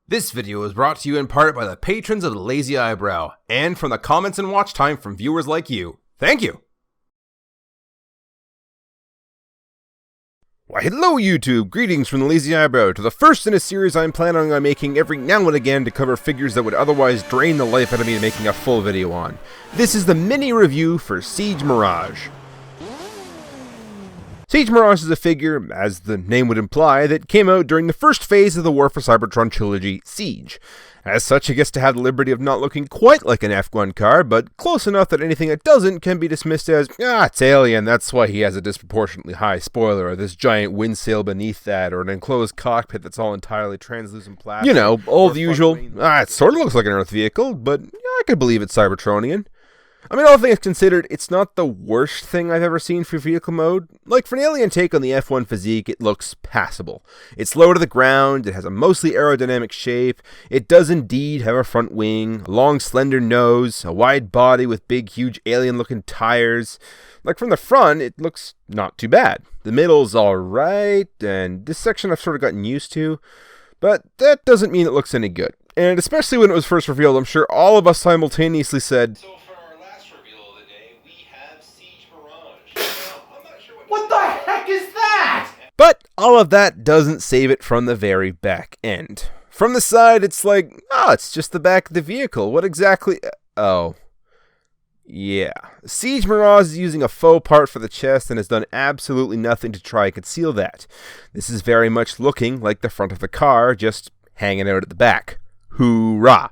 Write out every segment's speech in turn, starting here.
This video is brought to you in part by the patrons of the Lazy Eyebrow, and from the comments and watch time from viewers like you. Thank you! Why hello YouTube! Greetings from the Lazy Eyebrow to the first in a series I'm planning on making every now and again to cover figures that would otherwise drain the life out of me making a full video on. This is the mini review for Siege Mirage. Siege Mirage is a figure, as the name would imply, that came out during the first phase of the War for Cybertron trilogy, Siege. As such, it gets to have the liberty of not looking quite like an F1 car, but close enough that anything that doesn't can be dismissed as, it's alien, that's why he has a disproportionately high spoiler, or this giant wind sail beneath that, or an enclosed cockpit that's all entirely translucent plastic. You know, all the usual, it sort of looks like an Earth vehicle, but I could believe it's Cybertronian. I mean, all things considered, it's not the worst thing I've ever seen for vehicle mode. Like, for an alien take on the F1 physique, it looks passable. It's low to the ground, it has a mostly aerodynamic shape, it does indeed have a front wing, a long slender nose, a wide body with big huge alien-looking tires. Like, from the front, it looks not too bad. The middle's alright, and this section I've sort of gotten used to, but that doesn't mean it looks any good. And especially when it was first revealed, I'm sure all of us simultaneously said, what the heck is that? But all of that doesn't save it from the very back end. From the side, it's like, it's just the back of the vehicle. What exactly? Oh. Yeah. Siege Mirage is using a faux part for the chest and has done absolutely nothing to try and conceal that. This is very much looking like the front of the car, just hanging out at the back. Hoorah!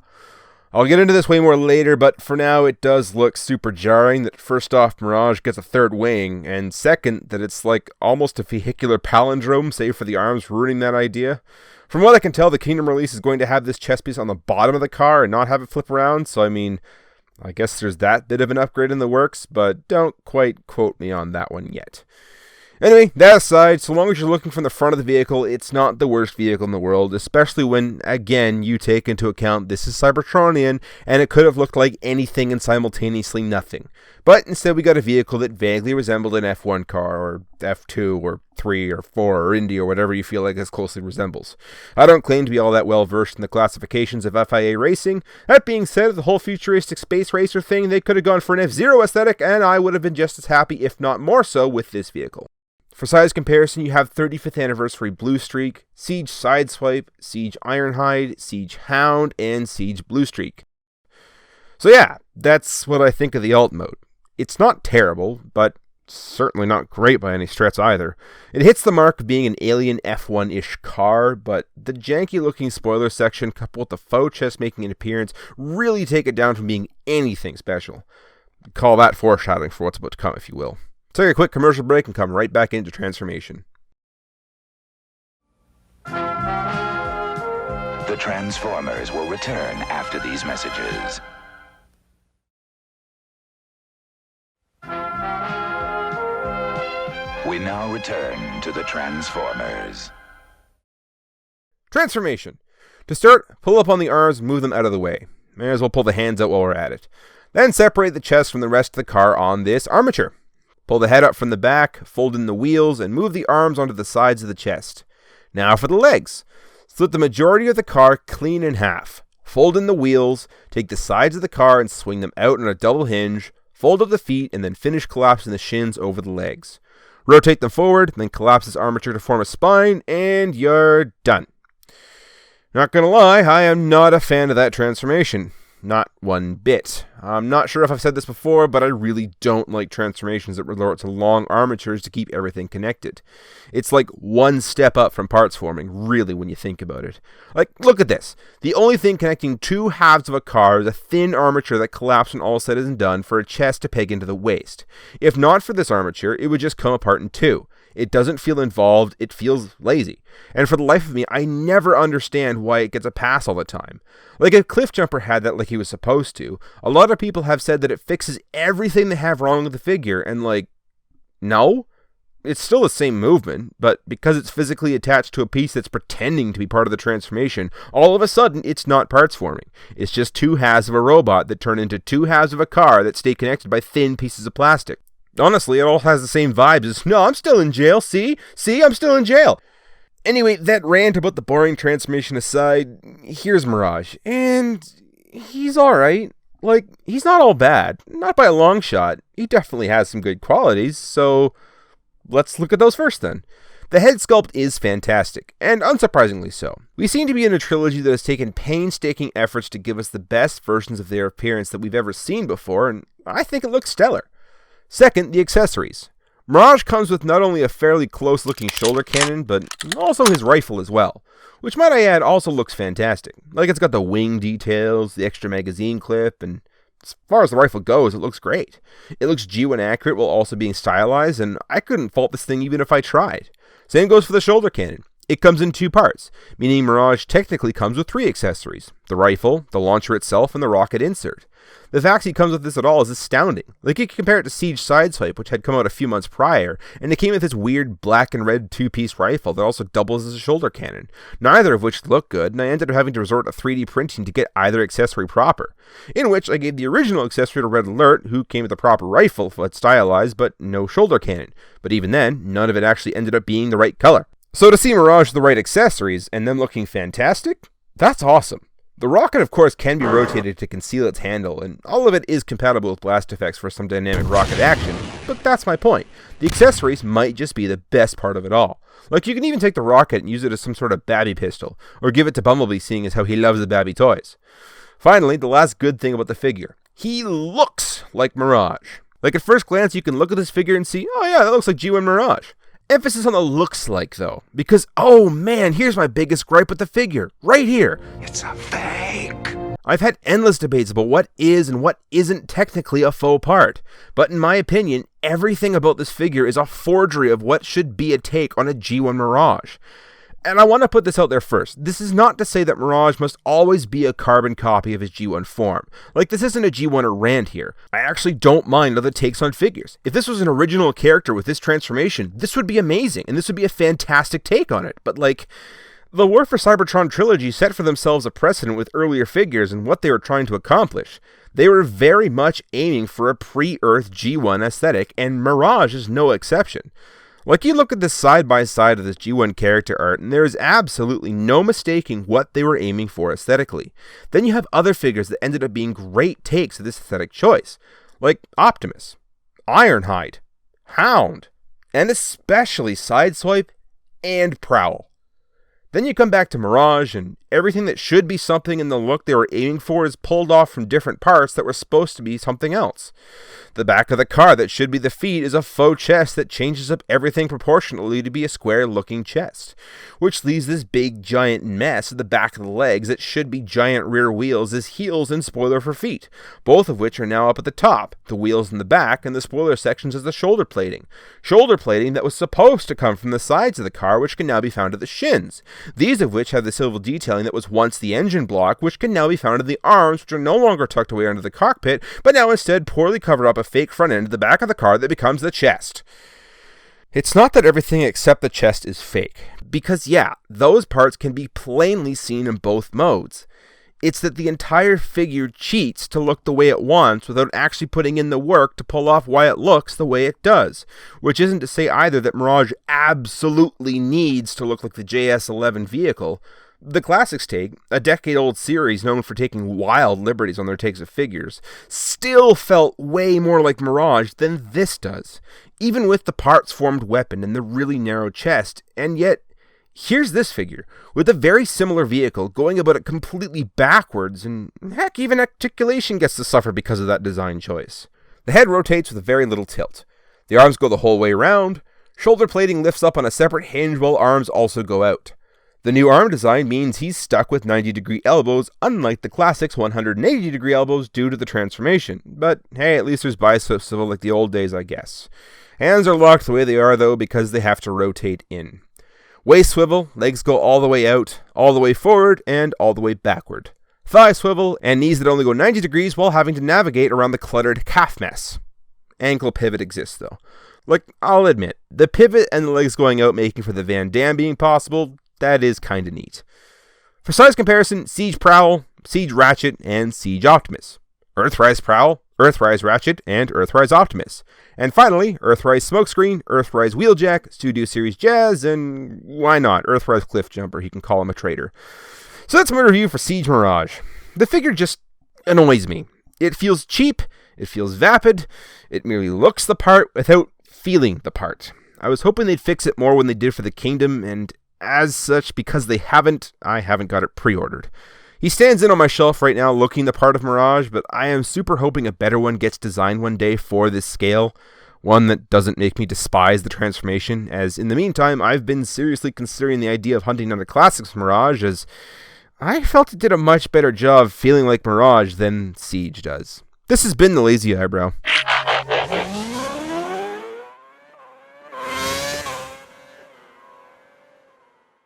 I'll get into this way more later, but for now it does look super jarring that first off Mirage gets a third wing, and second that it's like almost a vehicular palindrome, save for the arms ruining that idea. From what I can tell, the Kingdom release is going to have this chest piece on the bottom of the car and not have it flip around, so I mean, I guess there's that bit of an upgrade in the works, but don't quite quote me on that one yet. Anyway, that aside, so long as you're looking from the front of the vehicle, it's not the worst vehicle in the world, especially when, again, you take into account this is Cybertronian, and it could have looked like anything and simultaneously nothing. But instead we got a vehicle that vaguely resembled an F1 car, or F2, or 3, or 4, or Indy, or whatever you feel like this closely resembles. I don't claim to be all that well versed in the classifications of FIA racing. That being said, the whole futuristic space racer thing, they could have gone for an F-Zero aesthetic, and I would have been just as happy, if not more so, with this vehicle. For size comparison, you have 35th Anniversary Blue Streak, Siege Sideswipe, Siege Ironhide, Siege Hound, and Siege Blue Streak. So yeah, that's what I think of the alt mode. It's not terrible, but certainly not great by any stretch either. It hits the mark of being an alien F1-ish car, but the janky-looking spoiler section coupled with the faux chest making an appearance really take it down from being anything special. Call that foreshadowing for what's about to come, if you will. Take a quick commercial break and come right back into Transformation. The Transformers will return after these messages. We now return to the Transformers. Transformation. To start, pull up on the arms and move them out of the way. May as well pull the hands out while we're at it. Then separate the chest from the rest of the car on this armature. Pull the head up from the back, fold in the wheels, and move the arms onto the sides of the chest. Now for the legs. Split the majority of the car clean in half. Fold in the wheels, take the sides of the car and swing them out on a double hinge, fold up the feet, and then finish collapsing the shins over the legs. Rotate them forward, then collapse this armature to form a spine, and you're done. Not gonna lie, I am not a fan of that transformation. Not one bit. I'm not sure if I've said this before, but I really don't like transformations that resort to long armatures to keep everything connected. It's like one step up from parts forming, really, when you think about it. Like, look at this. The only thing connecting two halves of a car is a thin armature that collapses when all said and done for a chest to peg into the waist. If not for this armature, it would just come apart in two. It doesn't feel involved, it feels lazy. And for the life of me, I never understand why it gets a pass all the time. Like if Cliffjumper had that like he was supposed to, a lot of people have said that it fixes everything they have wrong with the figure, and like, no? It's still the same movement, but because it's physically attached to a piece that's pretending to be part of the transformation, all of a sudden it's not parts forming. It's just two halves of a robot that turn into two halves of a car that stay connected by thin pieces of plastic. Honestly, it all has the same vibes as, no, I'm still in jail, see, I'm still in jail. Anyway, that rant about the boring transformation aside, here's Mirage, and he's alright. Like, he's not all bad. Not by a long shot. He definitely has some good qualities, so let's look at those first then. The head sculpt is fantastic, and unsurprisingly so. We seem to be in a trilogy that has taken painstaking efforts to give us the best versions of their appearance that we've ever seen before, and I think it looks stellar. Second, the accessories. Mirage comes with not only a fairly close-looking shoulder cannon, but also his rifle as well, which might I add also looks fantastic. Like, it's got the wing details, the extra magazine clip, and as far as the rifle goes, it looks great. It looks G1 accurate while also being stylized, and I couldn't fault this thing even if I tried. Same goes for the shoulder cannon. It comes in 2 parts, meaning Mirage technically comes with 3 accessories: the rifle, the launcher itself, and the rocket insert. The fact he comes with this at all is astounding. Like, you can compare it to Siege Sideswipe, which had come out a few months prior, and it came with this weird black and red 2-piece rifle that also doubles as a shoulder cannon, neither of which looked good, and I ended up having to resort to 3D printing to get either accessory proper, in which I gave the original accessory to Red Alert, who came with a proper rifle but stylized, but no shoulder cannon. But even then, none of it actually ended up being the right color. So to see Mirage with the right accessories, and them looking fantastic, that's awesome. The rocket, of course, can be rotated to conceal its handle, and all of it is compatible with blast effects for some dynamic rocket action, but that's my point. The accessories might just be the best part of it all. Like, you can even take the rocket and use it as some sort of babby pistol, or give it to Bumblebee seeing as how he loves the babby toys. Finally, the last good thing about the figure. He looks like Mirage. Like, at first glance, you can look at this figure and see, oh yeah, that looks like G1 Mirage. Emphasis on the looks like, though, because, oh man, here's my biggest gripe with the figure, right here. It's a fake. I've had endless debates about what is and what isn't technically a faux part, but in my opinion, everything about this figure is a forgery of what should be a take on a G1 Mirage. And I want to put this out there first. This is not to say that Mirage must always be a carbon copy of his G1 form. Like, this isn't a G1er rant here. I actually don't mind other takes on figures. If this was an original character with this transformation, this would be amazing, and this would be a fantastic take on it. But, like, the War for Cybertron trilogy set for themselves a precedent with earlier figures and what they were trying to accomplish. They were very much aiming for a pre-Earth G1 aesthetic, and Mirage is no exception. Like, you look at the side-by-side of this G1 character art, and there is absolutely no mistaking what they were aiming for aesthetically. Then you have other figures that ended up being great takes of this aesthetic choice, like Optimus, Ironhide, Hound, and especially Sideswipe and Prowl. Then you come back to Mirage, and everything that should be something in the look they were aiming for is pulled off from different parts that were supposed to be something else. The back of the car that should be the feet is a faux chest that changes up everything proportionally to be a square-looking chest, which leaves this big giant mess at the back of the legs that should be giant rear wheels as heels and spoiler for feet, both of which are now up at the top, the wheels in the back, and the spoiler sections as the shoulder plating. Shoulder plating that was supposed to come from the sides of the car, which can now be found at the shins. These of which have the silver detailing that was once the engine block, which can now be found in the arms, which are no longer tucked away under the cockpit, but now instead poorly covered up a fake front end at the back of the car that becomes the chest. It's not that everything except the chest is fake, because yeah, those parts can be plainly seen in both modes. It's that the entire figure cheats to look the way it wants without actually putting in the work to pull off why it looks the way it does. Which isn't to say either that Mirage absolutely needs to look like the JS-11 vehicle. The Classics take, a decade-old series known for taking wild liberties on their takes of figures, still felt way more like Mirage than this does, even with the parts-formed weapon and the really narrow chest, and yet here's this figure, with a very similar vehicle, going about it completely backwards, and heck, even articulation gets to suffer because of that design choice. The head rotates with very little tilt. The arms go the whole way around. Shoulder plating lifts up on a separate hinge while arms also go out. The new arm design means he's stuck with 90-degree elbows, unlike the Classics' 180-degree elbows due to the transformation. But hey, at least there's bicep swivel like the old days, I guess. Hands are locked the way they are, though, because they have to rotate in. Waist swivel, legs go all the way out, all the way forward, and all the way backward. Thigh swivel, and knees that only go 90 degrees while having to navigate around the cluttered calf mess. Ankle pivot exists, though. Like, I'll admit, the pivot and the legs going out making for the Van Damme being possible, that is kinda neat. For size comparison, Siege Prowl, Siege Ratchet, and Siege Optimus. Earthrise Prowl, Earthrise Ratchet, and Earthrise Optimus. And finally, Earthrise Smokescreen, Earthrise Wheeljack, Studio Series Jazz, and why not, Earthrise Cliffjumper, he can call him a traitor. So that's my review for Siege Mirage. The figure just annoys me. It feels cheap, it feels vapid, it merely looks the part without feeling the part. I was hoping they'd fix it more when they did for the Kingdom, and as such, because they haven't, I haven't got it pre-ordered. He stands in on my shelf right now looking the part of Mirage, but I am super hoping a better one gets designed one day for this scale. One that doesn't make me despise the transformation, as in the meantime, I've been seriously considering the idea of hunting down the Classics Mirage, as I felt it did a much better job feeling like Mirage than Siege does. This has been the Lazy Eyebrow.